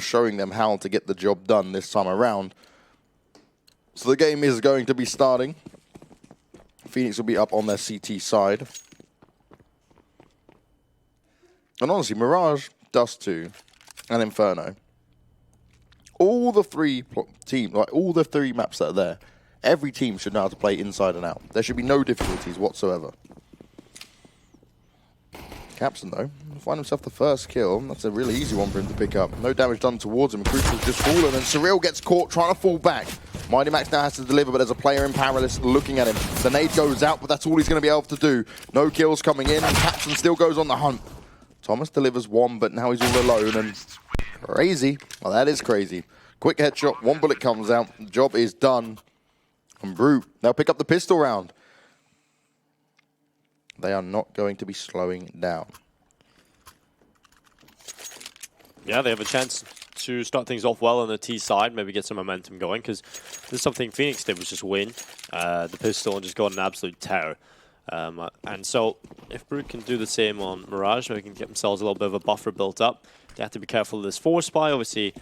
showing them how to get the job done this time around. So the game is going to be starting. Phoenix will be up on their CT side. And honestly, Mirage, Dust 2, and Inferno. All the three teams, like all the three maps that are there, every team should know how to play inside and out. There should be no difficulties whatsoever. Capson, though, will find himself the first kill. That's a really easy one for him to pick up. No damage done towards him. Crucial's just fallen, and Surreal gets caught trying to fall back. Mighty Max now has to deliver, but there's a player in Paralysis looking at him. The nade goes out, but that's all he's going to be able to do. No kills coming in, and Capson still goes on the hunt. Thomas delivers one, but now he's all alone, and crazy. Well, that is crazy. Quick headshot, one bullet comes out. The job is done. And Brute now pick up the pistol round. They are not going to be slowing down. Yeah, they have a chance to start things off well on the T side, maybe get some momentum going, because this is something Phoenix did, was just win the pistol and just go on an absolute tear. And so if Brute can do the same on Mirage, maybe can get themselves a little bit of a buffer built up. They have to be careful of this force buy. Obviously,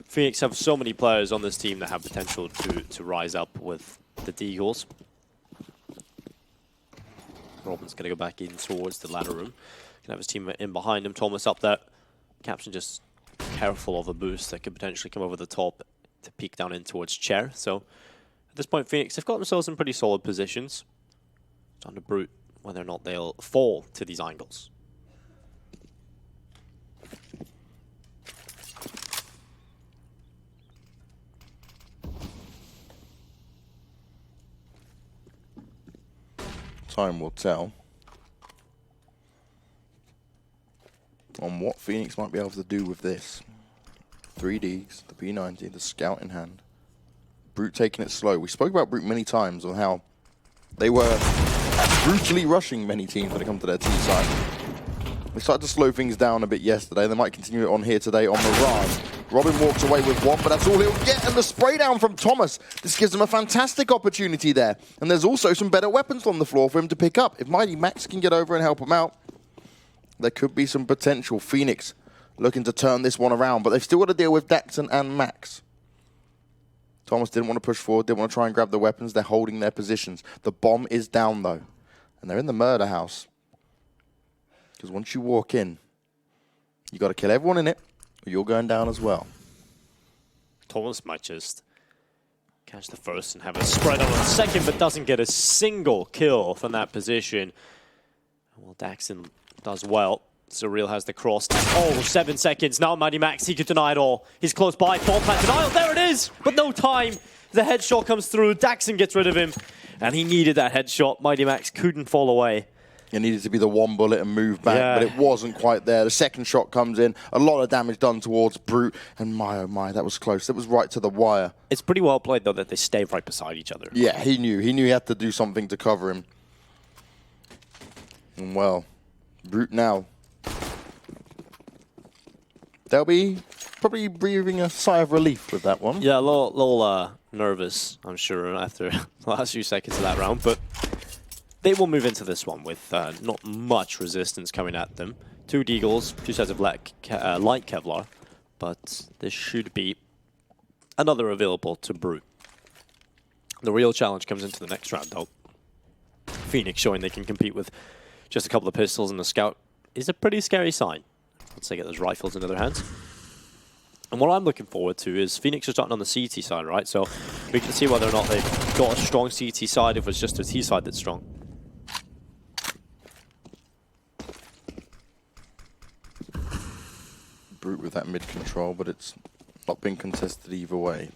Phoenix have so many players on this team that have potential to rise up with the Deagles. Robin's going to go back in towards the ladder room. Can have his teammate in behind him. Thomas up there. Caption just careful of a boost that could potentially come over the top to peek down in towards Chair. So at this point, Phoenix have got themselves in pretty solid positions. It's on to Brute whether or not they'll fall to these angles. Time will tell on what Phoenix might be able to do with this. 3Ds, the P90, the scout in hand. Brute taking it slow. We spoke about Brute many times on how they were brutally rushing many teams when it comes to their T side. They started to slow things down a bit yesterday. They might continue it on here today on Mirage. Robin walks away with one, but that's all he'll get. And the spray down from Thomas. This gives him a fantastic opportunity there. And there's also some better weapons on the floor for him to pick up. If Mighty Max can get over and help him out, there could be some potential. Phoenix looking to turn this one around, but they've still got to deal with Daxon and Max. Thomas didn't want to push forward, didn't want to try and grab the weapons. They're holding their positions. The bomb is down, though. And they're in the murder house. Because once you walk in, you got to kill everyone in it, or you're going down as well. Thomas might just catch the first and have a spread on the second, but doesn't get a single kill from that position. Well, Daxon does well. Surreal has the cross. Oh, 7 seconds. Now Mighty Max, he could deny it all. He's close by. Bomb plant denial. There it is. But no time. The headshot comes through. Daxon gets rid of him. And he needed that headshot. Mighty Max couldn't fall away. It needed to be the one bullet and move back, but it wasn't quite there. The second shot comes in. A lot of damage done towards Brute. And my, oh my, that was close. That was right to the wire. It's pretty well played, though, that they stay right beside each other. Yeah, he knew. He knew he had to do something to cover him. And well, Brute now. They'll be probably breathing a sigh of relief with that one. Yeah, a little nervous, I'm sure, after the last few seconds of that round. But they will move into this one with not much resistance coming at them. 2 Deagles, 2 sets of light Kevlar. But this should be another available to Brute. The real challenge comes into the next round, though. Phoenix showing they can compete with just a couple of pistols and the scout is a pretty scary sign. Once they get those rifles into their hands. And what I'm looking forward to is Phoenix are starting on the CT side, right? So we can see whether or not they've got a strong CT side, if it's just a T side that's strong. Brute with that mid control, but it's not been contested either way.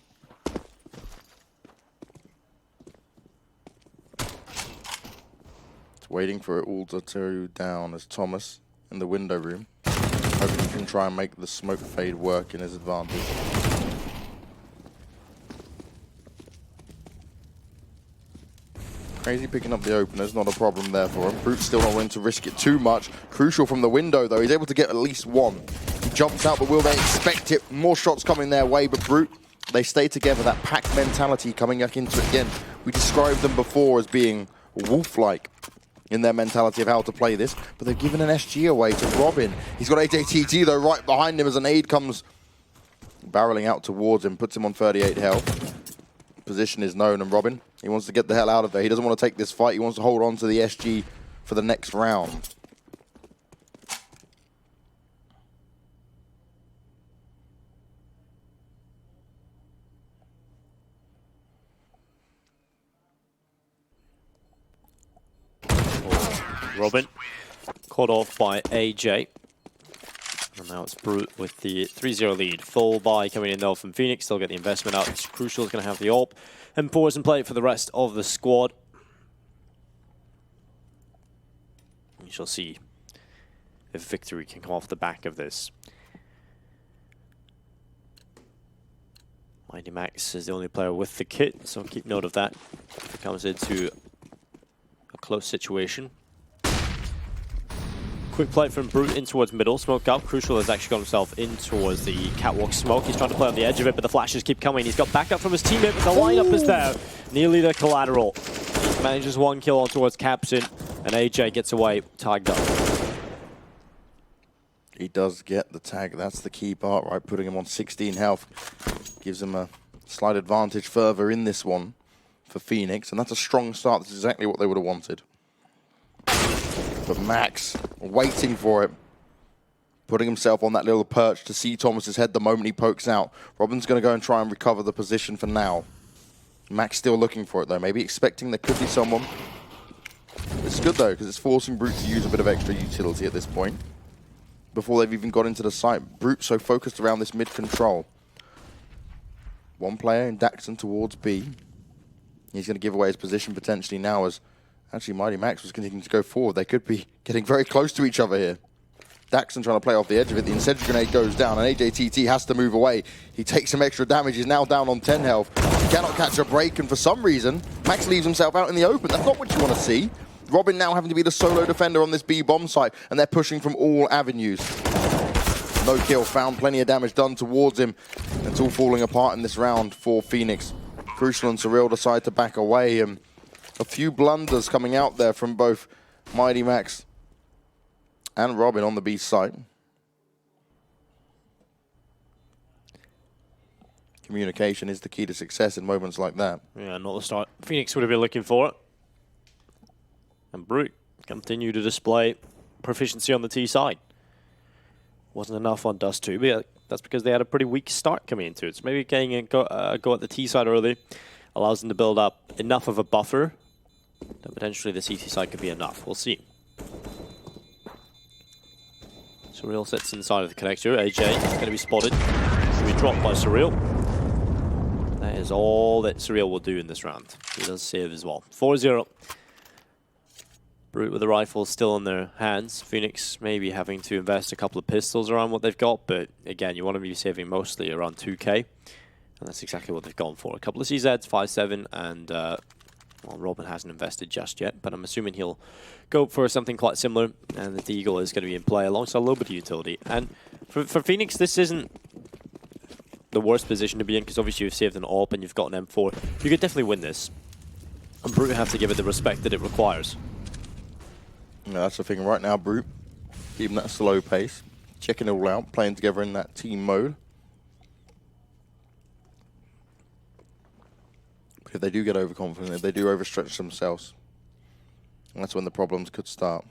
It's waiting for it all to go down as Thomas in the window room. Hoping he can try and make the smoke fade work in his advantage. Crazy picking up the openers, not a problem there for him. Brute's still not willing to risk it too much. Crucial from the window, though. He's able to get at least one. He jumps out, but will they expect it? More shots coming their way, but Brute, they stay together. That pack mentality coming back into it again. We described them before as being wolf-like in their mentality of how to play this, but they've given an SG away to Robin. He's got HATT though right behind him as an aid comes barreling out towards him, puts him on 38 health. Position is known, and Robin, he wants to get the hell out of there. He doesn't want to take this fight. He wants to hold on to the SG for the next round. Robin caught off by AJ. And now it's Brute with the 3-0 lead. Full buy coming in though from Phoenix. Still get the investment out. It's Crucial is going to have the AWP. And Poison play for the rest of the squad. We shall see if victory can come off the back of this. Mighty Max is the only player with the kit, so keep note of that. If it comes into a close situation. Quick play from Brute in towards middle. Smoke up. Crucial has actually got himself in towards the catwalk smoke. He's trying to play on the edge of it, but the flashes keep coming. He's got backup from his teammate, but the lineup is there. Nearly the collateral. He manages one kill on towards Captain, and AJ gets away, tagged up. He does get the tag. That's the key part, right? Putting him on 16 health. Gives him a slight advantage further in this one for Phoenix, and that's a strong start. That's exactly what they would have wanted. But Max, waiting for it, putting himself on that little perch to see Thomas's head the moment he pokes out. Robin's going to go and try and recover the position for now. Max still looking for it, though. Maybe expecting there could be someone. It's good, though, because it's forcing Brute to use a bit of extra utility at this point. Before they've even got into the site. Brute so focused around this mid-control. One player in Daxon towards B. He's going to give away his position potentially now as actually Mighty Max was continuing to go forward. They could be getting very close to each other here. Daxon trying to play off the edge of it. The incendiary grenade goes down and AJTT has to move away. He takes some extra damage. He's now down on 10 health. He cannot catch a break, and for some reason, Max leaves himself out in the open. That's not what you want to see. Robin now having to be the solo defender on this B bomb site, and they're pushing from all avenues. No kill found, plenty of damage done towards him. It's all falling apart in this round for Phoenix. Crucial and Surreal decide to back away, and a few blunders coming out there from both Mighty Max and Robin on the B site. Communication is the key to success in moments like that. Yeah, not the start Phoenix would have been looking for it. And Brute continue to display proficiency on the T side. Wasn't enough on Dust 2, but that's because they had a pretty weak start coming into it. So maybe getting a go at the T side early allows them to build up enough of a buffer that potentially the CT side could be enough. We'll see. Surreal sits inside of the connector. AJ is going to be spotted. He's going to be dropped by Surreal. That is all that Surreal will do in this round. He does save as well. 4-0. Brute with the rifle still in their hands. Phoenix maybe having to invest a couple of pistols around what they've got, but again, you want to be saving mostly around 2k, and that's exactly what they've gone for. A couple of CZs, 5-7, and well, Robin hasn't invested just yet, but I'm assuming he'll go for something quite similar, and the Deagle is going to be in play alongside a little bit of utility. And for Phoenix, this isn't the worst position to be in, because obviously you've saved an AWP and you've got an M4. You could definitely win this, and Brute have to give it the respect that it requires. Yeah, that's the thing right now, Brute. Keeping that slow pace, checking it all out, playing together in that team mode. But if they do get overconfident, if they do overstretch themselves, that's when the problems could start.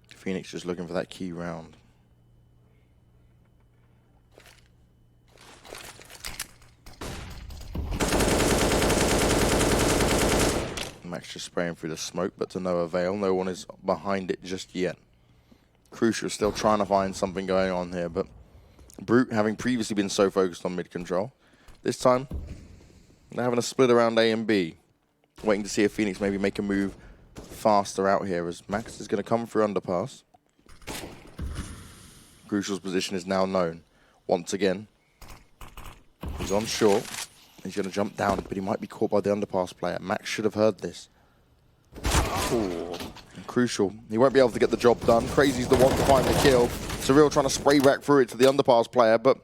Phoenix just looking for that key round. Max just spraying through the smoke, but to no avail. No one is behind it just yet. Crucial still trying to find something going on here, but Brute, having previously been so focused on mid-control, this time they're having a split around A and B, waiting to see if Phoenix maybe make a move faster out here, as Max is going to come through underpass. Crucial's position is now known. Once again, he's on short. He's going to jump down, but he might be caught by the underpass player. Max should have heard this. Ooh. And Crucial, he won't be able to get the job done. Crazy's the one to find the kill. Surreal trying to spray back through it to the underpass player, but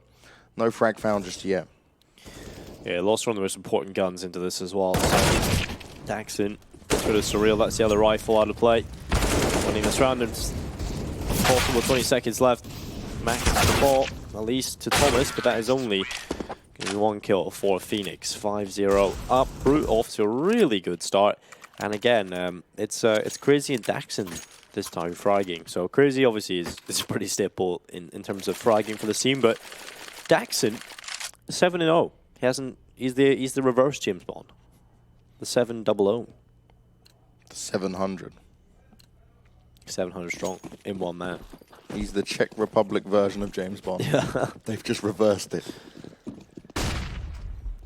no frag found just yet. Yeah, lost one of the most important guns into this as well. So Daxon gets rid of Surreal. That's the other rifle out of play. Winning this round, and possible. 20 seconds left. Max the ball, at least to Thomas, but that is only going to be 1 kill for Phoenix. 5-0 up. Brute off to a really good start. And again, it's Crazy and Daxon this time fragging. So Crazy obviously is a pretty staple in terms of fragging for the team, but Daxon 7-0. He's the reverse James Bond. The 700. The 700. 700 strong in one man. He's the Czech Republic version of James Bond. Yeah. They've just reversed it.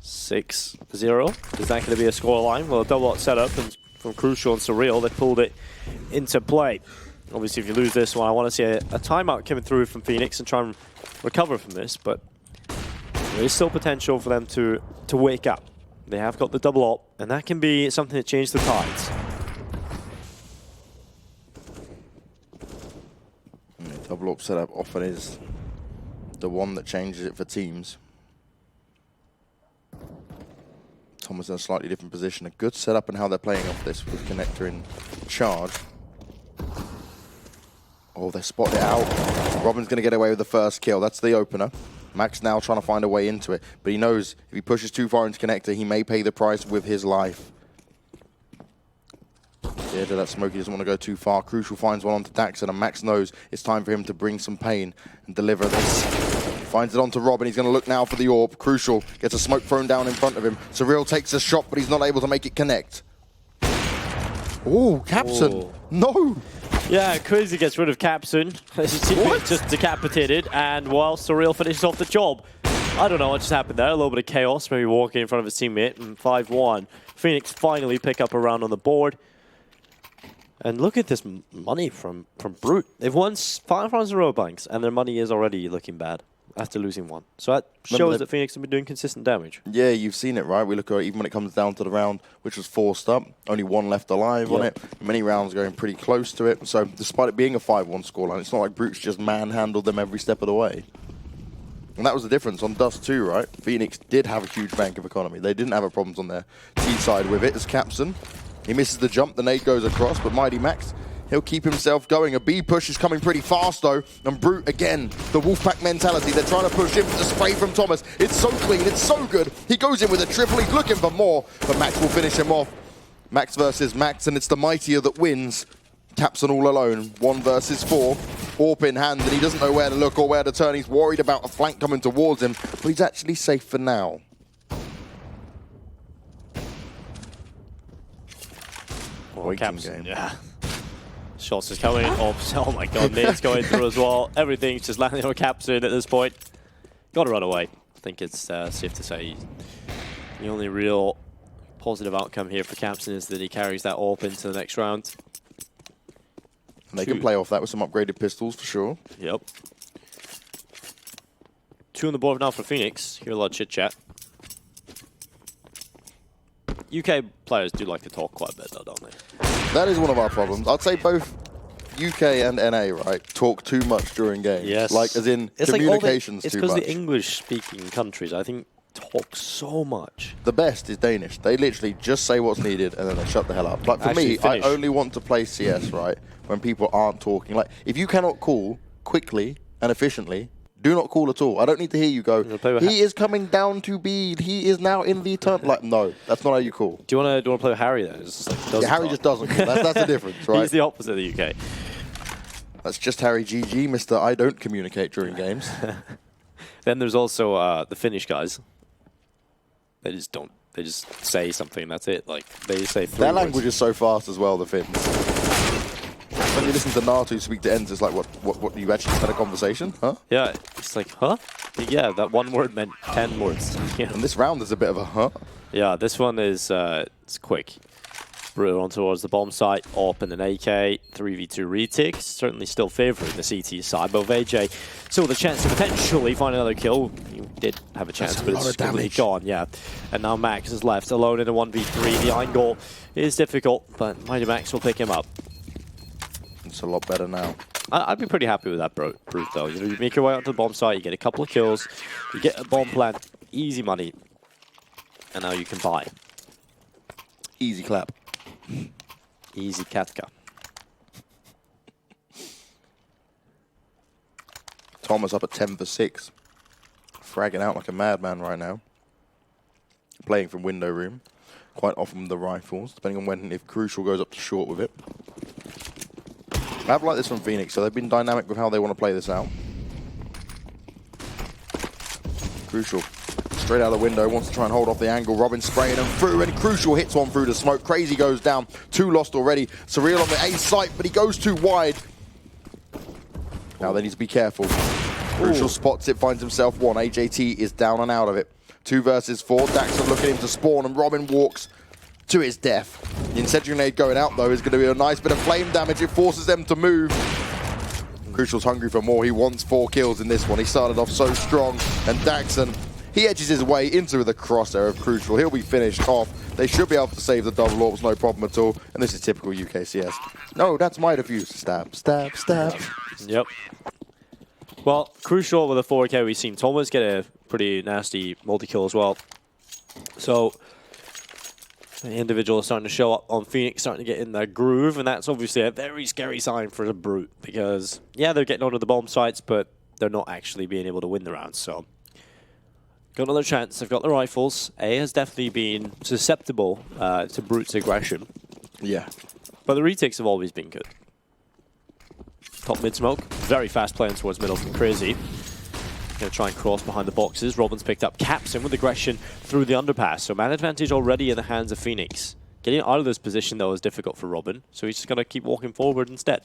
6-0. Is that going to be a scoreline? Well, a double setup and from Crucial and Surreal, they pulled it into play. Obviously, if you lose this one, I want to see a timeout coming through from Phoenix and try and recover from this, but there is still potential for them to wake up. They have got the double up, and that can be something that changes the tides. Double up setup often is the one that changes it for teams. Thomas in a slightly different position. A good setup in how they're playing off this with Connector in charge. Oh, they spotted it out. Robin's going to get away with the first kill. That's the opener. Max now trying to find a way into it, but he knows if he pushes too far into Connector, he may pay the price with his life. Yeah, that Smokey doesn't want to go too far. Crucial finds one onto Daxon, and Max knows it's time for him to bring some pain and deliver this. Finds it onto Robin. He's going to look now for the orb. Crucial gets a smoke thrown down in front of him. Surreal takes a shot, but he's not able to make it connect. Oh, Capson. No. Yeah, Crazy gets rid of Capson. His teammate just decapitated, and while Surreal finishes off the job. I don't know what just happened there. A little bit of chaos, maybe walking in front of his teammate, and 5-1. Phoenix finally pick up a round on the board. And look at this money from Brute. They've won 5 rounds in a row, Banks, and their money is already looking bad after losing 1. So that shows that Phoenix have been doing consistent damage. Yeah, you've seen it, right? We look at it, even when it comes down to the round, which was forced up, only 1 left alive on it. Many rounds going pretty close to it. So despite it being a 5-1 scoreline, it's not like Brute's just manhandled them every step of the way. And that was the difference on Dust 2, right? Phoenix did have a huge bank of economy. They didn't have a problems on their T side with it as Capson. He misses the jump, the nade goes across, but Mighty Max, he'll keep himself going. A B push is coming pretty fast, though. And Brute, again, the Wolfpack mentality. They're trying to push him with the spray from Thomas. It's so clean, it's so good. He goes in with a triple, he's looking for more, but Max will finish him off. Max versus Max, and it's the mightier that wins. Capson all alone, 1 versus 4. Orp in hand, and he doesn't know where to look or where to turn. He's worried about a flank coming towards him, but he's actually safe for now. Capson, yeah. Shots is coming. Oh my god, nade's going through as well. Everything's just landing on Capson at this point. Gotta run away. I think it's safe to say the only real positive outcome here for Capson is that he carries that AWP into the next round. And they can play off that with some upgraded pistols for sure. Yep. 2 on the board now for Phoenix. Hear a lot of chit-chat. UK players do like to talk quite a bit though, don't they? That is one of our problems. I'd say both UK and NA, right, talk too much during games. Yes. Like, as in, it's communications like too much. It's because the English-speaking countries, I think, talk so much. The best is Danish. They literally just say what's needed and then they shut the hell up. Like, for Actually, me, I only want to play CS, right, when people aren't talking. Like, if you cannot call quickly and efficiently, do not call at all. I don't need to hear you go, he is coming down to B, he is now in the turn. Like, no, that's not how you call. Do you want to play with Harry then? It's like, Harry just doesn't. That's the difference, right? He's the opposite of the UK. That's just Harry GG, Mr. I don't communicate during games. Then there's also the Finnish guys. They just don't. They just say something and that's it. Like, they just say 3 Their words. language is so fast as well, the Finns. When you listen to Natu speak to Ends, it's like, what, you actually had a conversation? Huh? Yeah, it's like, huh? Yeah, that 1 word meant 10 words. And this round is a bit of a huh? Yeah, this one is it's quick. Brute on towards the bomb site, AWP and an AK, 3v2 retake. Certainly still favouring the CT side, but AJ still with a chance to potentially find another kill. He did have a chance, but it's completely gone, yeah. And now Max is left alone in a 1v3. The angle is difficult, but Mighty Max will pick him up. It's a lot better now. I'd be pretty happy with that, Brute, though. You know, you make your way onto the bomb site, you get a couple of kills, you get a bomb plant, easy money, and now you can buy. Easy clap. Easy Katka. Thomas up at 10 for 6. Fragging out like a madman right now. Playing from window room. Quite often with the rifles, depending on when, if Crucial goes up to short with it. I have liked this from Phoenix, so they've been dynamic with how they want to play this out. Crucial, straight out of the window, wants to try and hold off the angle. Robin spraying him through, and Crucial hits one through the smoke. Crazy goes down, 2 lost already. Surreal on the A site, but he goes too wide. Now they need to be careful. Crucial spots it, finds himself 1. AJT is down and out of it. 2 versus 4. Daxon looking at him to spawn, and Robin walks to his death. The incendiary grenade going out, though, is going to be a nice bit of flame damage. It forces them to move. Crucial's hungry for more. He wants 4 kills in this one. He started off so strong, and Daxon, he edges his way into the crosshair of Crucial. He'll be finished off. They should be able to save the double orbs, no problem at all. And this is typical UKCS. No, that's my defuse. Stab, stab, stab. Yep. Well, Crucial with a 4K, we've seen Thomas get a pretty nasty multi-kill as well. So the individual is starting to show up on Phoenix, starting to get in that groove, and that's obviously a very scary sign for the Brute, because, yeah, they're getting onto the bomb sites, but they're not actually being able to win the round. So got another chance. They've got the rifles. A has definitely been susceptible to Brute's aggression. Yeah. But the retakes have always been good. Top mid smoke. Very fast playing towards middle from Crazy. Going to try and cross behind the boxes. Robin's picked up. Caps in with aggression through the underpass. So man advantage already in the hands of Phoenix. Getting out of this position, though, is difficult for Robin. So he's just going to keep walking forward instead.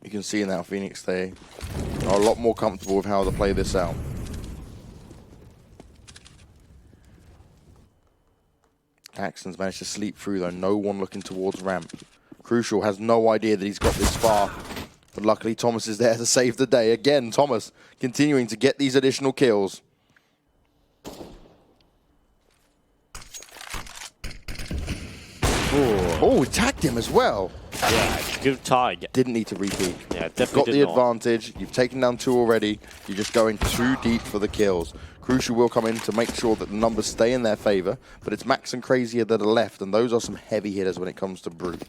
You can see now Phoenix, they are a lot more comfortable with how to play this out. Axton's managed to sleep through, though. No one looking towards ramp. Crucial has no idea that he's got this far. But luckily, Thomas is there to save the day. Again, Thomas continuing to get these additional kills. Oh, he tagged him as well. Yeah, good tag. Didn't need to repeat. Yeah, You've definitely got the advantage. You've taken down 2 already. You're just going too deep for the kills. Crucial will come in to make sure that the numbers stay in their favor, but it's Max and Crazier that are left, and those are some heavy hitters when it comes to Brute.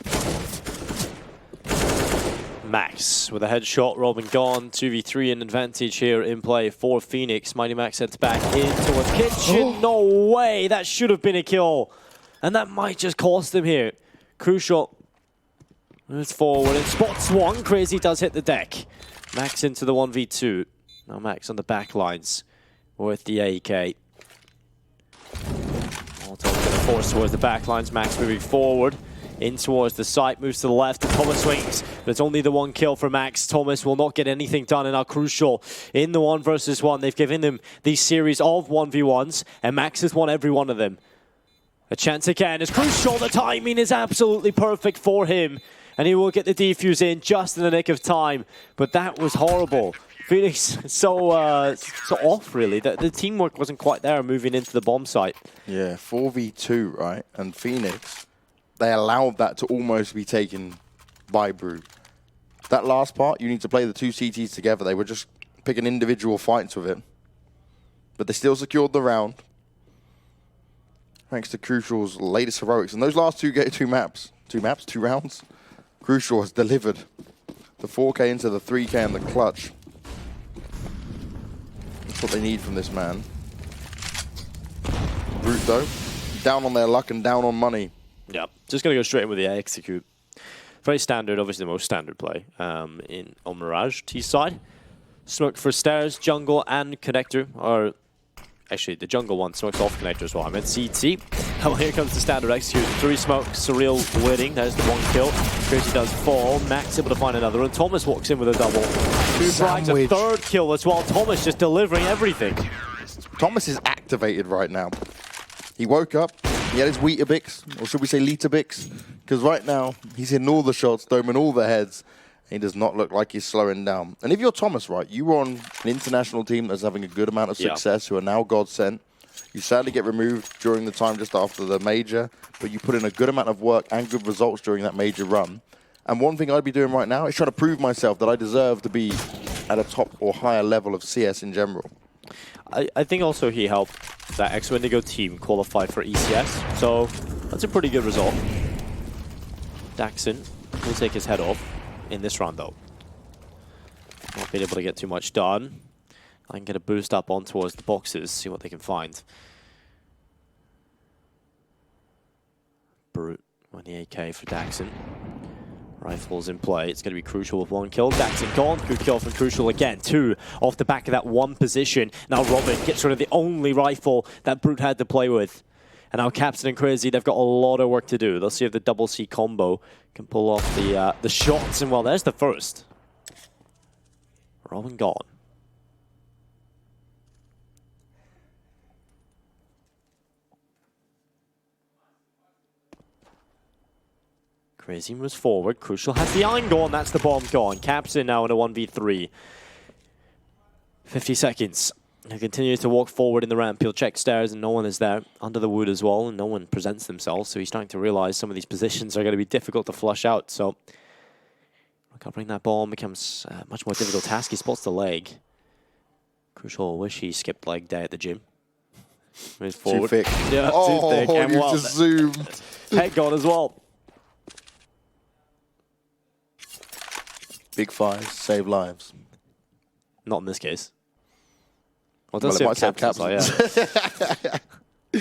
Max with a headshot. Robin gone. 2v3 in advantage here in play for Phoenix. Mighty Max heads back in towards Kitchen. No way! That should have been a kill. And that might just cost them here. Crucial moves forward and spots one. Crazy does hit the deck. Max into the 1v2. Now Max on the back lines with the AK. Molotov going to force towards the back lines. Max moving forward. In towards the site, moves to the left, and Thomas swings. But it's only the 1 kill for Max. Thomas will not get anything done, and now Crucial in the 1 versus 1. They've given him these series of 1v1s, and Max has won every one of them. A chance again is Crucial. The timing is absolutely perfect for him, and he will get the defuse in just in the nick of time. But that was horrible. Phoenix so off, really. The teamwork wasn't quite there moving into the bomb site. Yeah, 4v2, right? And Phoenix, they allowed that to almost be taken by Brute. That last part, you need to play the 2 CTs together. They were just picking individual fights with it. But they still secured the round. Thanks to Crucial's latest heroics. And those last two rounds, Crucial has delivered the 4K into the 3K and the clutch. That's what they need from this man. Brute, though, down on their luck and down on money. Yeah, just going to go straight in with the execute. Very standard, obviously the most standard play on Mirage. T side, smoke for stairs, jungle, and connector. Or actually, the jungle one smokes off connector as well. I meant CT. Oh, here comes the standard execute. 3 smokes, Surreal waiting. There's the 1 kill. Crazy does fall. Max able to find another, and Thomas walks in with a double. 2 frags, a 3rd kill as well. Thomas just delivering everything. Thomas is activated right now. He woke up. He had his Weetabix, or should we say Litabix? Because right now, he's hitting all the shots, doming all the heads. He does not look like he's slowing down. And if you're Thomas, right, you were on an international team that's having a good amount of success, who are now God-sent. You sadly get removed during the time just after the major, but you put in a good amount of work and good results during that major run. And one thing I'd be doing right now is trying to prove myself that I deserve to be at a top or higher level of CS in general. I think also he helped that X-Wendigo team qualify for ECS, so that's a pretty good result. Daxon will take his head off in this round, though. Not being able to get too much done. I can get a boost up on towards the boxes, see what they can find. Brute on the AK for Daxon. Rifles in play. It's going to be Crucial with 1 kill. Daxon gone. Good kill from Crucial again. 2 off the back of that 1 position. Now Robin gets rid of the only rifle that Brute had to play with. And now Captain and Crazy, they've got a lot of work to do. They'll see if the double C combo can pull off the shots. And well, there's the first. Robin gone. Crazy moves forward. Crucial has the iron gone. That's the bomb gone. Captain now in a 1v3. 50 seconds. He continues to walk forward in the ramp. He'll check stairs and no one is there. Under the wood as well, and no one presents themselves. So he's starting to realize some of these positions are going to be difficult to flush out. So recovering that bomb becomes a much more difficult task. He spots the leg. Crucial wish he skipped leg day at the gym. Moves forward. Too thick. Yeah, oh, too thick. And you well, just zoomed. head gone as well. Big 5s, save lives. Not in this case. Well, it Well, does it might save save captains, yeah.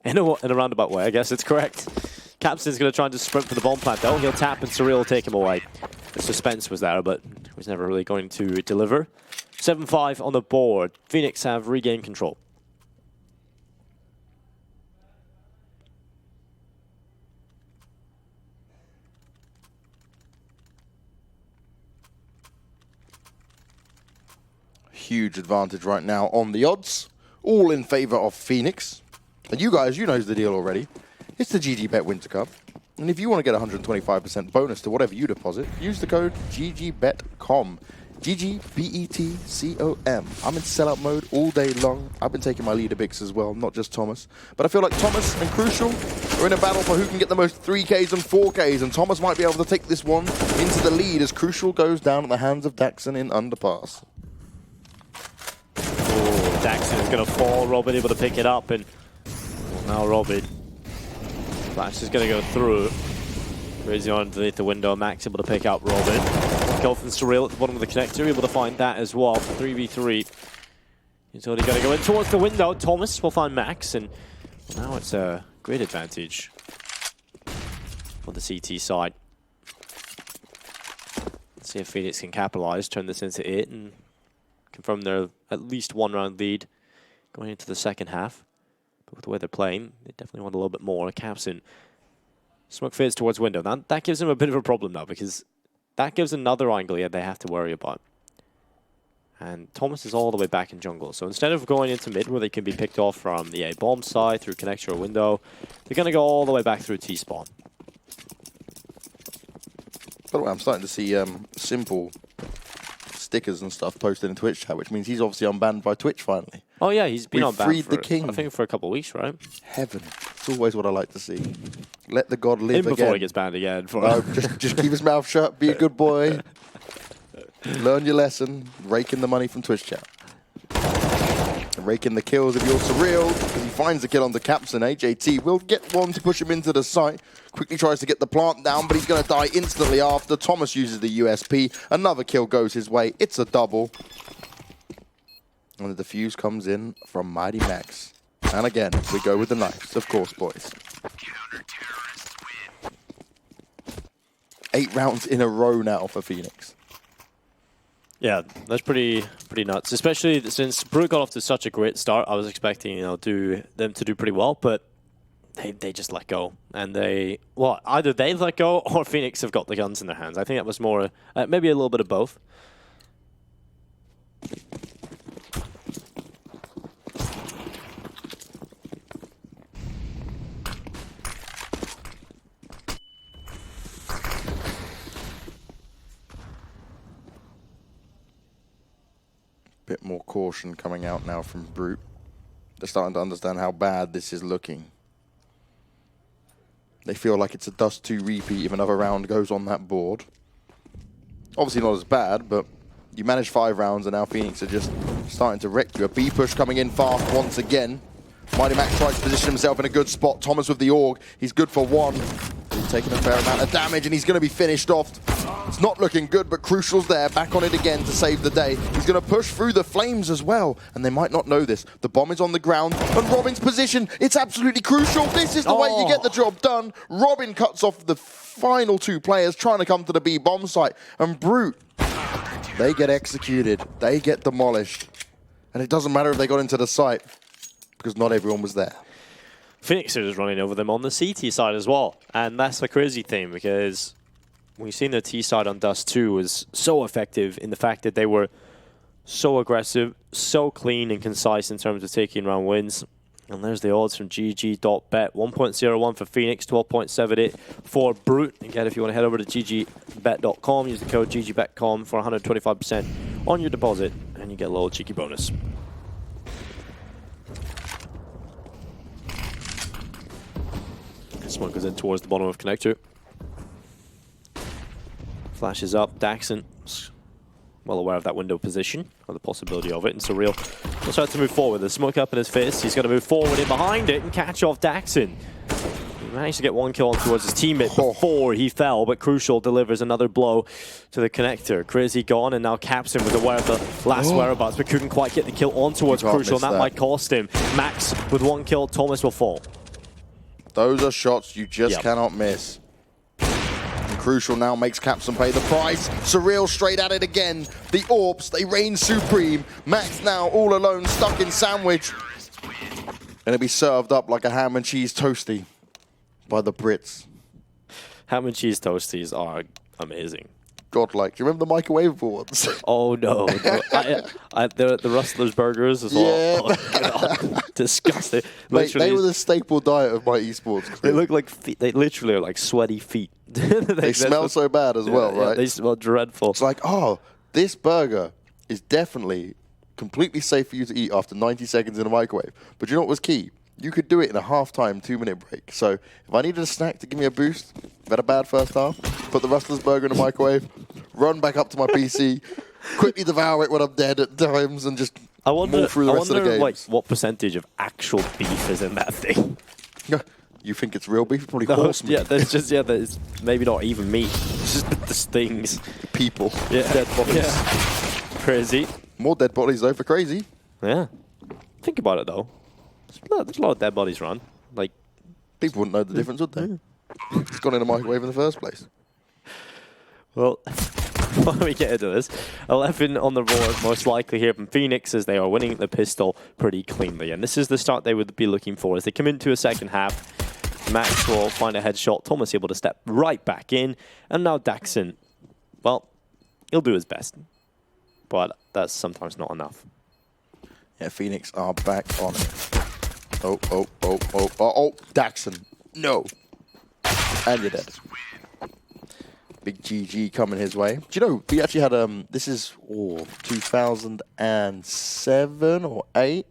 in a roundabout way, I guess it's correct. Captain's going to try and just sprint for the bomb plant, though. He'll tap and Surreal will take him away. The suspense was there, but he was never really going to deliver. 7-5 on the board. Phoenix have regained control. Huge advantage right now on the odds. All in favor of Phoenix. And you guys, you know the deal already. It's the GG.BET Winter Cup. And if you want to get 125% bonus to whatever you deposit, use the code GG.BET.com. GG.BET.com. I'm in sellout mode all day long. I've been taking my leader picks as well, not just Thomas. But I feel like Thomas and Crucial are in a battle for who can get the most 3Ks and 4Ks. And Thomas might be able to take this one into the lead as Crucial goes down at the hands of Daxon in underpass. Daxon is going to fall. Robin able to pick it up, and now Robin. Flash is going to go through. Crazy underneath the window. Max able to pick up Robin. Kill from Surreal at the bottom of the connector. Able to find that as well. 3v3. He's already going to go in towards the window. Thomas will find Max, and now it's a great advantage for the CT side. Let's see if Phoenix can capitalize, turn this into it, and confirm their at least 1 round lead going into the second half. But with the way they're playing, they definitely want a little bit more. Capson, smoke fades towards window. Now, that gives them a bit of a problem now, because that gives another angle here they have to worry about. And Thomas is all the way back in jungle. So instead of going into mid, where they can be picked off from the A-bomb side, through connector or window, they're going to go all the way back through T-spawn. By the way, I'm starting to see simple stickers and stuff posted in Twitch chat, which means he's obviously unbanned by Twitch finally. Oh yeah, he's been unbanned freed for, the king. I think, for a couple of weeks, right? Heaven. It's always what I like to see. Let the god live again. Before he gets banned again. No, just keep his mouth shut, be a good boy. Learn your lesson, rake in the money from Twitch chat. And rake in the kills if you're Surreal, because he finds the kill on the Capson. HAT will get one to push him into the site. Quickly tries to get the plant down, but he's going to die instantly after. Thomas uses the USP. Another kill goes his way. It's a double. And the defuse comes in from Mighty Max. And again, we go with the knives, of course, boys. 8 rounds in a row now for Phoenix. Yeah, that's pretty nuts. Especially since Brute got off to such a great start. I was expecting, them to do pretty well, but they just let go. And either they let go or Phoenix have got the guns in their hands. I think that was more, maybe a little bit of both. Bit more caution coming out now from Brute. They're starting to understand how bad this is looking. They feel like it's a Dust 2 repeat if another round goes on that board. Obviously not as bad, but you manage 5 rounds and now Phoenix are just starting to wreck you. A B push coming in fast once again. Mighty Max tries to position himself in a good spot. Thomas with the AUG. He's good for 1. taking a fair amount of damage, and he's going to be finished off. It's not looking good, but Crucial's there, back on it again to save the day. He's going to push through the flames as well, and they might not know this. The bomb is on the ground, and Robin's position, it's absolutely crucial. This is the way you get the job done. Robin cuts off the final 2 players trying to come to the B bomb site, and Brute, they get executed. They get demolished. And it doesn't matter if they got into the site, because not everyone was there. Phoenix are just running over them on the CT side as well. And that's the crazy thing, because we've seen the T side on Dust 2 was so effective in the fact that they were so aggressive, so clean and concise in terms of taking round wins. And there's the odds from GG.BET. 1.01 for Phoenix, 12.78 for Brute. Again, if you want to head over to GG.BET.com, use the code GG.BET.com for 125% on your deposit, and you get a little cheeky bonus. Smoke goes in towards the bottom of connector. Flashes up. Daxon, well aware of that window position, or the possibility of it, and Surreal will start to move forward. The smoke up in his face. He's going to move forward in behind it and catch off Daxon. He managed to get 1 kill on towards his teammate before he fell, but Crucial delivers another blow to the connector. Crazy gone, and now Captain was aware of the last whereabouts, but couldn't quite get the kill on towards Crucial, and that might cost him. Max with 1 kill. Thomas will fall. Those are shots you just cannot miss. And Crucial now makes Capson pay the price. Surreal straight at it again. The Orbs, they reign supreme. Max now all alone, stuck in sandwich. And it'll be served up like a ham and cheese toasty by the Brits. Ham and cheese toasties are amazing. Godlike. Do you remember the microwave ones? Oh no. The Rustler's burgers as well. Yeah. Oh, God. Disgusting. Mate, they were the staple diet of my esports career. They look like feet. They literally are like sweaty feet. they smell so bad as well, right? They smell dreadful. It's like, oh, this burger is definitely completely safe for you to eat after 90 seconds in a microwave. But you know what was key? You could do it in a half-time, 2-minute break. So if I needed a snack to give me a boost, had a bad first half, put the Rustler's burger in the microwave, run back up to my PC, quickly devour it when I'm dead at times, and just move through the rest of the games. Like, what percentage of actual beef is in that thing? You think it's real beef? Probably horse meat. Yeah, there's maybe not even meat. It's just the stings. People. Yeah. Dead bodies. Yeah. Crazy. More dead bodies, though, for crazy. Yeah. Think about it, though. There's a lot of dead bodies around. Like, people wouldn't know the difference, would they? It's gone in a microwave in the first place. Well, why don't we get into this? 11 on the board, most likely here from Phoenix, as they are winning the pistol pretty cleanly. And this is the start they would be looking for as they come into a second half. Max will find a headshot. Thomas able to step right back in. And now Daxon, well, he'll do his best. But that's sometimes not enough. Yeah, Phoenix are back on it. Oh, Daxon. No. And you're dead. Big GG coming his way. Do you know, we actually had, this is 2007 or 8.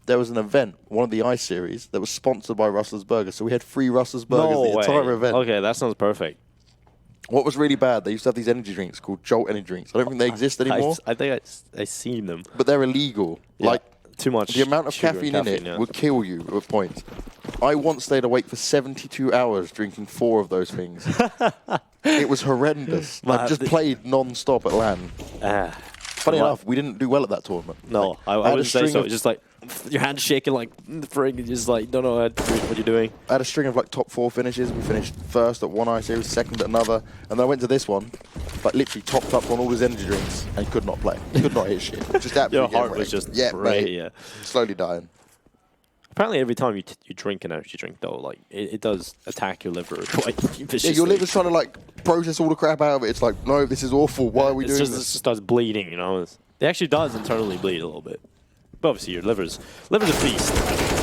There was an event, one of the ice series, that was sponsored by Rustler's Burger. So we had free Rustler's Burgers the entire event. Okay, that sounds perfect. What was really bad, they used to have these energy drinks called Jolt energy drinks. I don't think they exist anymore. I think I seen them. But they're illegal. Yeah, like, too much. The amount of caffeine in it would kill you at points. I once stayed awake for 72 hours drinking 4 of those things. It was horrendous. I just played non-stop at LAN. Funny enough, we didn't do well at that tournament. No, like, I wouldn't say so. It's just like your hands shaking like frig, just like don't know what you're doing. I had a string of like top 4 finishes. We finished first at one ice series, second at another, and then I went to this one, like literally topped up on all his energy drinks and could not play. Could not hit shit. Just absolutely. Your heart was just slowly dying. Apparently, every time you drink an energy drink, though, like it does attack your liver quite viciously. Yeah, your liver's trying to like process all the crap out of it. It's like, no, this is awful. Why are we doing this? It just starts bleeding, you know. It actually does internally bleed a little bit. But obviously, your liver's a feast.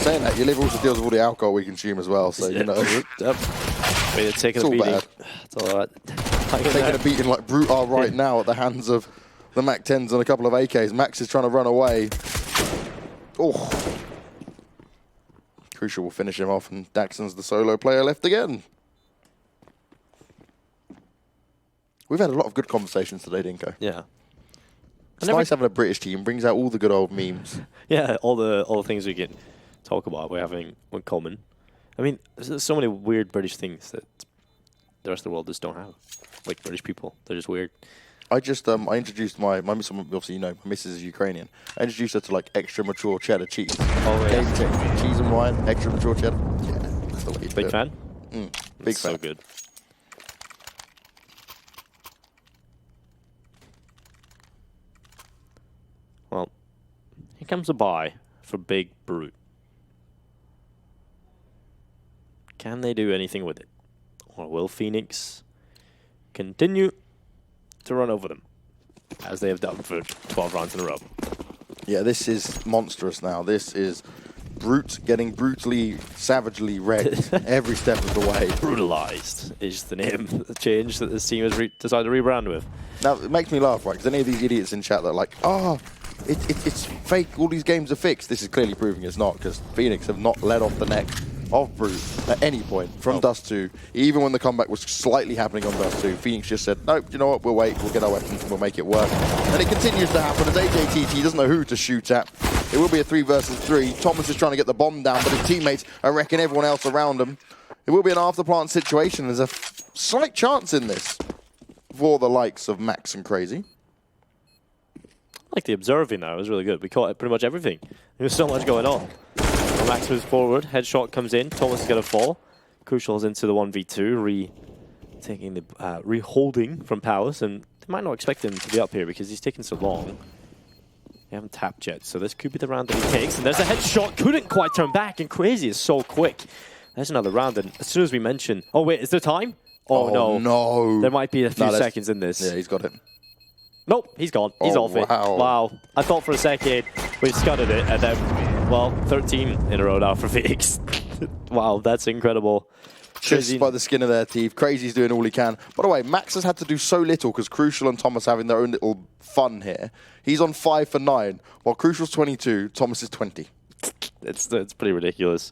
Saying that, your liver also deals with all the alcohol we consume as well. So you know, it's taking a beating. Bad. It's all right. Taking a beating like Brute are right now at the hands of the Mac 10s and a couple of AKs. Max is trying to run away. Oh. Crucial will finish him off, and Daxon's the solo player left again. We've had a lot of good conversations today, Dinko. Yeah. It's nice having a British team. Brings out all the good old memes. Yeah, all the things we can talk about we're having in common. I mean, there's so many weird British things that the rest of the world just don't have. Like British people, they're just weird. I just I introduced my obviously my missus is Ukrainian. I introduced her to like extra mature cheddar cheese. Oh yeah. Game changer. Cheese and wine, extra mature cheddar. Yeah, that's the way you do Big it. fan? Big fan. So good. Well, here comes a buy for Big Brute. Can they do anything with it? Or will Phoenix continue to run over them, as they have done for 12 rounds in a row? Yeah, this is monstrous now. This is Brute getting brutally, savagely wrecked every step of the way. Brutalized is the name, the change that this team has decided to rebrand with. Now, it makes me laugh, right? Because any of these idiots in chat that are like, oh, it's fake, all these games are fixed. This is clearly proving it's not, because Phoenix have not let off the neck of Brute at any point from Dust 2. Even when the comeback was slightly happening on Dust 2, Phoenix just said, nope, you know what, we'll wait, we'll get our weapons and we'll make it work. And it continues to happen as AJTT doesn't know who to shoot at. It will be a 3 versus 3. Thomas is trying to get the bomb down, but his teammates are wrecking everyone else around him. It will be an after-plant situation. There's a slight chance in this for the likes of Max and Crazy. I like the observing now, it was really good. We caught pretty much everything. There was so much going on. Well, Max moves forward, headshot comes in, Thomas is going to fall. Crucial's into the 1v2, taking the re-holding from Powers, and they might not expect him to be up here because he's taking so long. They haven't tapped yet, so this could be the round that he takes, and there's a headshot, couldn't quite turn back, and Crazy is so quick. There's another round, and as soon as we mention... Oh wait, is there time? Oh no. There might be a few seconds in this. Yeah, he's got it. Nope, he's gone. He's off it. Wow. I thought for a second we scudded it, and then, well, 13 in a row now for Phoenix. Wow, that's incredible. Just by the skin of their teeth. Crazy's doing all he can. By the way, Max has had to do so little because Crucial and Thomas having their own little fun here. He's on 5 for 9, while Crucial's 22, Thomas is 20. It's pretty ridiculous.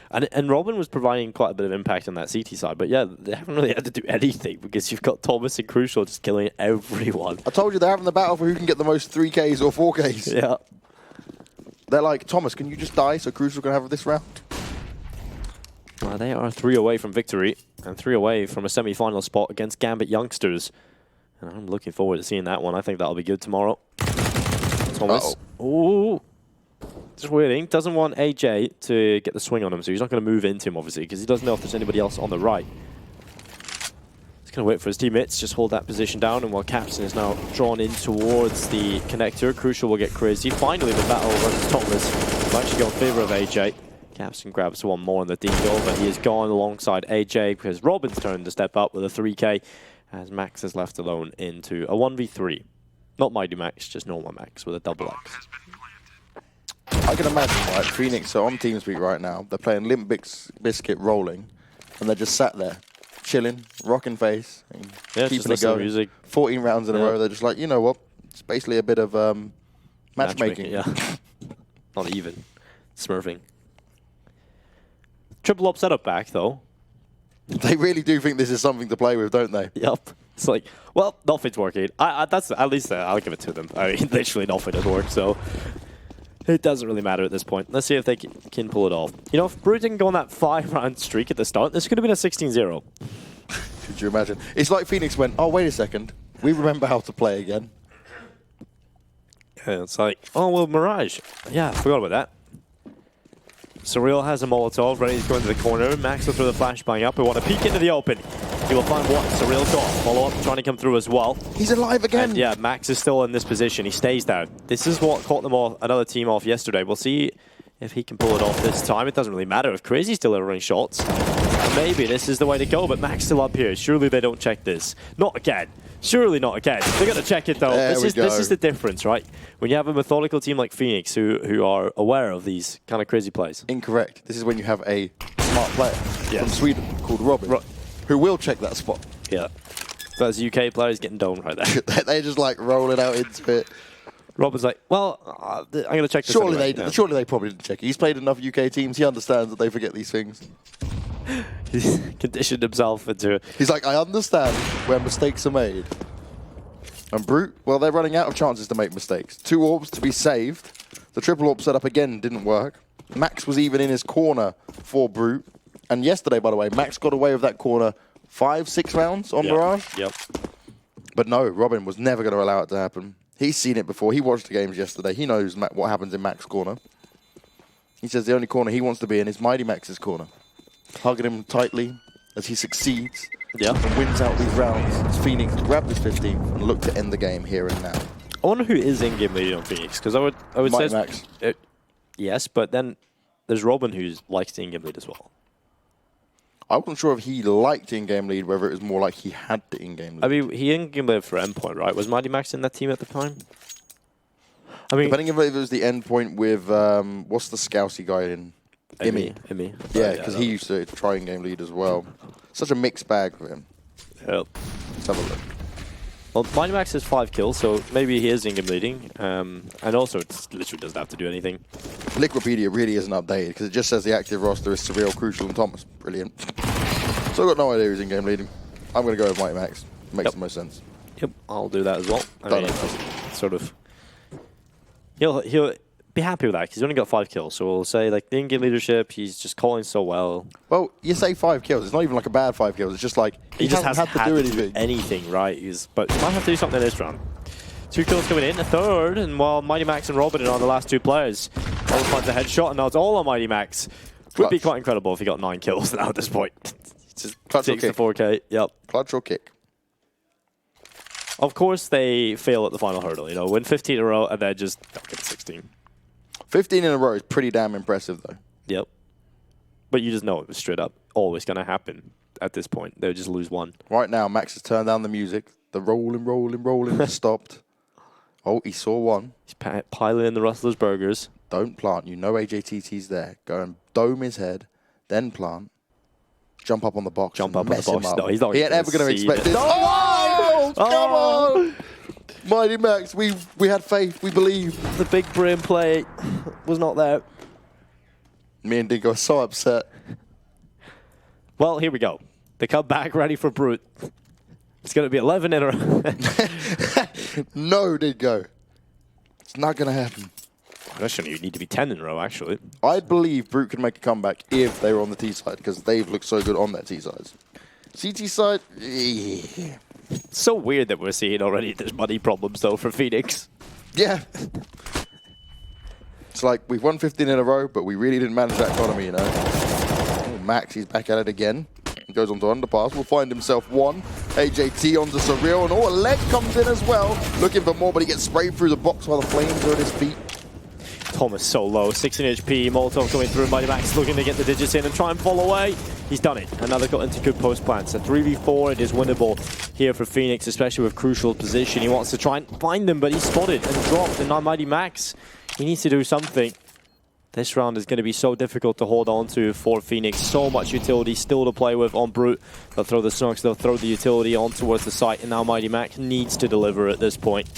And Robin was providing quite a bit of impact on that CT side, but yeah, they haven't really had to do anything because you've got Thomas and Crucial just killing everyone. I told you they're having the battle for who can get the most 3Ks or 4Ks. Yeah. They're like, Thomas, can you just die so Crucial can have this round? Well, they are 3 away from victory and 3 away from a semi-final spot against Gambit Youngsters. And I'm looking forward to seeing that one. I think that'll be good tomorrow. Thomas. Ooh. Just waiting. Doesn't want AJ to get the swing on him, so he's not going to move into him, obviously, because he doesn't know if there's anybody else on the right. He's going to wait for his teammates, just hold that position down, and while Capson is now drawn in towards the connector, Crucial will get Crazy. Finally, the battle versus Thomas will actually go in favor of AJ. Capson grabs one more on the deagle, but he is gone alongside AJ because Robin's turn to step up with a 3K as Max is left alone into a 1v3. Not Mighty Max, just normal Max with a double X. I can imagine, right, Phoenix are on TeamSpeak right now. They're playing Limp Bizkit Rolling, and they're just sat there, chilling, rocking face, and keeping it going. Music. 14 rounds in a row. They're just like, you know what? It's basically a bit of matchmaking. Yeah. Not even. Smurfing. Triple up setup back, though. They really do think this is something to play with, don't they? Yep. It's like, well, nothing's working. That's at least I'll give it to them. I mean, literally nothing has worked, so it doesn't really matter at this point. Let's see if they can pull it off. You know, if Brute didn't go on that 5-round streak at the start, this could have been a 16-0. Could you imagine? It's like Phoenix went, oh, wait a second. We remember how to play again. Yeah, it's like, oh, well, Mirage. Yeah, I forgot about that. Surreal has a Molotov ready to go into the corner. Max will throw the flashbang up. We want to peek into the open. He will find one. Surreal got follow up, trying to come through as well. He's alive again. And yeah, Max is still in this position. He stays down. This is what caught them off, another team off yesterday. We'll see if he can pull it off this time. It doesn't really matter if Crazy's delivering shots. And maybe this is the way to go, but Max still up here. Surely they don't check this. Not again. Surely not again. They're going to check it, though. This is the difference, right? When you have a methodical team like Phoenix who are aware of these kind of crazy plays. Incorrect. This is when you have a smart player from Sweden called Robin, who will check that spot. Yeah. Those UK players getting domed right there. They just like roll it out into it. Robin's like, well, I'm going to check this Surely anyway. Surely they probably didn't check it. He's played enough UK teams. He understands that they forget these things. He's conditioned himself into it. He's like, I understand where mistakes are made. And Brute, well, they're running out of chances to make mistakes. 2 orbs to be saved. The triple orb setup again didn't work. Max was even in his corner for Brute. And yesterday, by the way, Max got away with that corner 5, 6 rounds on Yep. Mirage. Yep. But no, Robin was never going to allow it to happen. He's seen it before. He watched the games yesterday. He knows what happens in Mac's corner. He says the only corner he wants to be in is Mighty Max's corner. Hugging him tightly as he succeeds and wins out these rounds. As Phoenix grab this 15th and look to end the game here and now. I wonder who is in-game leading on Phoenix, because I would Mighty say... Max. Yes, but then there's Robin who likes the in-game lead as well. I wasn't sure if he liked in-game lead, whether it was more like he had the in-game lead. I mean, he in-game lead for Endpoint, right? Was Mighty Max in that team at the time? I mean... Depending if it was the Endpoint with, what's the Scousey guy in? Imi. Yeah, because he used to try in-game lead as well. Such a mixed bag for him. Yep. Let's have a look. Well, Mighty Max has 5 kills, so maybe he is in-game leading. And also, it literally doesn't have to do anything. Liquipedia really isn't updated because it just says the active roster is Surreal, Crucial, and Thomas. Brilliant. So I've got no idea who's in-game leading. I'm going to go with Mighty Max. Makes the most sense. Yep, I'll do that as well. I mean, sort of... He'll be happy with that because he's only got 5 kills. So we'll say, like, the in-game leadership, he's just calling so well. Well, you say 5 kills. It's not even like a bad 5 kills. It's just like he just hasn't had to do anything. Right? But he might have to do something this round. 2 kills coming in, a third, and while Mighty Max and Robin are the last 2 players, all finds a headshot, and now it's all on Mighty Max. Would be quite incredible if he got 9 kills now at this point. Just takes the 4K. Yep. Clutch or kick? Of course, they fail at the final hurdle. You know, win 15 in a row and then just don't get 16. 15 in a row is pretty damn impressive, though. Yep. But you just know it was straight up always going to happen at this point. They'll just lose 1. Right now, Max has turned down the music. The rolling has stopped. Oh, he saw 1. He's piling in the Rustler's burgers. Don't plant. You know AJTT's there. Go and dome his head, then plant. Jump up on the box. Jump up on the box. No, he's not. He ain't ever going to expect this. Oh, come on! Mighty Max, we had faith. We believed. The big brain play was not there. Me and Dingo are so upset. Well, here we go. They come back ready for Brute. It's going to be 11 in a row. No, Dingo. It's not going to happen. That shouldn't even need to be 10 in a row, actually. I believe Brute could make a comeback if they were on the T side, because they've looked so good on their T sides. CT side, It's so weird that we're seeing already there's money problems, though, for Phoenix. Yeah. It's like, we've won 15 in a row, but we really didn't manage that economy, you know. Oh, Max, he's back at it again. He goes on to underpass, will find himself 1. AJT onto Surreal, and a leg comes in as well. Looking for more, but he gets sprayed through the box while the flames are at his feet. Thomas so low, 16 HP, Molotov coming through, Mighty Max looking to get the digits in and try and fall away. He's done it. Another got into good post plants. A 3v4, it is winnable here for Phoenix, especially with Crucial position. He wants to try and find them, but he's spotted and dropped. And now Mighty Max, he needs to do something. This round is going to be so difficult to hold on to for Phoenix. So much utility still to play with on Brute. They'll throw the Snorks, they'll throw the utility on towards the site, and now Mighty Max needs to deliver at this point.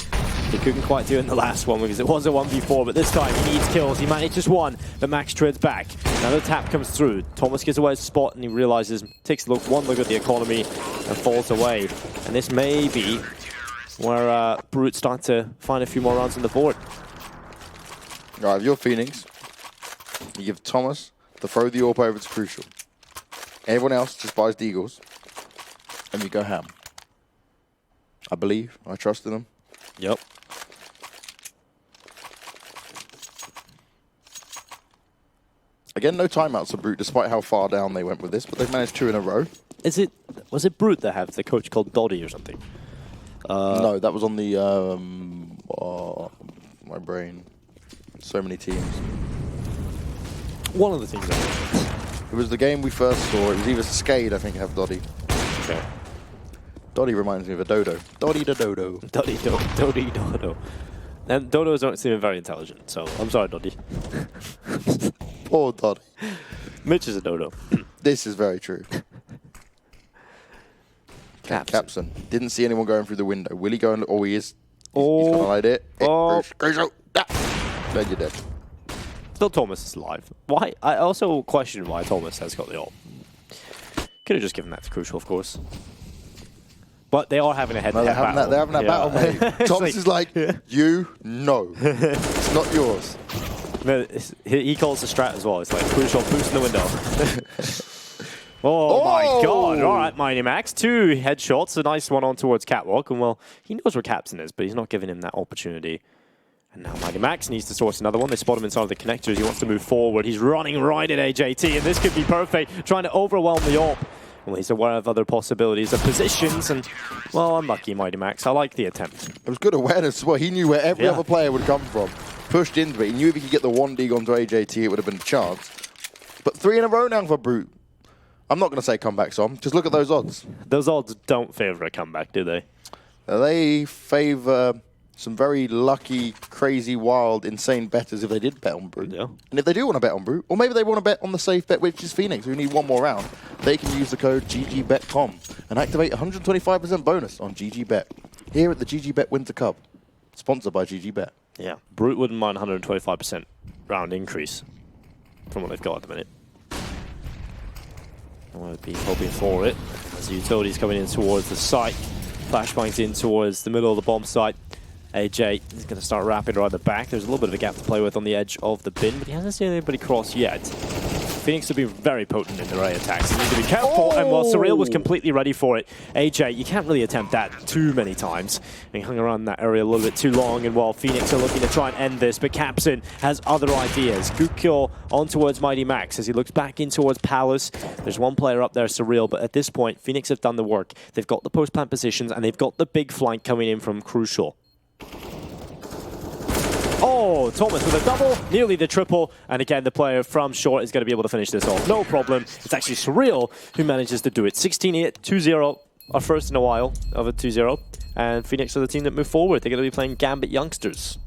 He couldn't quite do it in the last one because it was a 1v4, but this time he needs kills. He manages 1, but Max trades back. Another tap comes through. Thomas gets away his spot and he realizes, takes a look, 1 look at the economy and falls away. And this may be where Brute start to find a few more rounds on the board. All right, if you're Phoenix, you give Thomas the throw the AWP over to Crucial. Everyone else just buys the Eagles, and you go ham. I believe. I trust in them. Yep. Again, no timeouts for Brute, despite how far down they went with this, but they've managed 2 in a row. Was it Brute that have the coach called Doddy or something? No, that was on the my brain. So many teams. One of the teams. It was the game we first saw. It was either Skade, I think, have Doddy. Okay. Doddy reminds me of a dodo. Doddy da dodo. Doddy dodo. And dodos don't seem very intelligent, so I'm sorry, Doddy. Poor Doddy. Mitch is a dodo. This is very true. Capson. Didn't see anyone going through the window. Will he go and... Oh, he is. He's going to hide it. Then you're dead. Still Thomas is alive. Why? I also question why Thomas has got the ult. Could have just given that to Crucial, of course. But they are having a head-to-head battle. They're having that battle, mate. Thomas is like, you know. It's not yours. No, he calls the strat as well. It's like, Crucial, boost in the window. Oh my god. All right, Mighty Max. 2 headshots. A nice one on towards Catwalk. And, well, he knows where Captain is, but he's not giving him that opportunity. And now Mighty Max needs to source another one. They spot him inside of the connectors. He wants to move forward. He's running right at AJT, and this could be perfect. Trying to overwhelm the AWP. Well, he's aware of other possibilities of positions, and, well, unlucky, Mighty Max. I like the attempt. It was good awareness as well. He knew where every other player would come from. Pushed into it. He knew if he could get the 1 dig onto AJT, it would have been a chance. But 3 in a row now for Brute. I'm not going to say comeback, Som. Just look at those odds. Those odds don't favor a comeback, do they? They favor some very lucky, crazy, wild, insane bettors if they did bet on Brute. Yeah. And if they do want to bet on Brute, or maybe they want to bet on the safe bet, which is Phoenix, who need 1 more round, they can use the code GG.BET.com and activate 125% bonus on GG.BET here at the GG.BET Winter Cup, sponsored by GG.BET. Yeah. Brute wouldn't mind 125% round increase from what they've got at the minute. I would be hoping for it as the utility's coming in towards the site. Flashbang's in towards the middle of the bomb site. AJ is going to start rapid right at the back. There's a little bit of a gap to play with on the edge of the bin, but he hasn't seen anybody cross yet. Phoenix have been very potent in their A attacks. They need to be careful, and while Surreal was completely ready for it, AJ, you can't really attempt that too many times. He hung around that area a little bit too long, and while Phoenix are looking to try and end this, but Capson has other ideas. Gukyo on towards Mighty Max as he looks back in towards Palace. There's 1 player up there, Surreal, but at this point, Phoenix have done the work. They've got the post-plant positions, and they've got the big flank coming in from Crucial. Oh, Thomas with a double, nearly the triple, and again the player from short is going to be able to finish this off. No problem. It's actually Surreal who manages to do it. 16-8, 2-0, our first in a while of a 2-0, and Phoenix are the team that move forward. They're going to be playing Gambit Youngsters.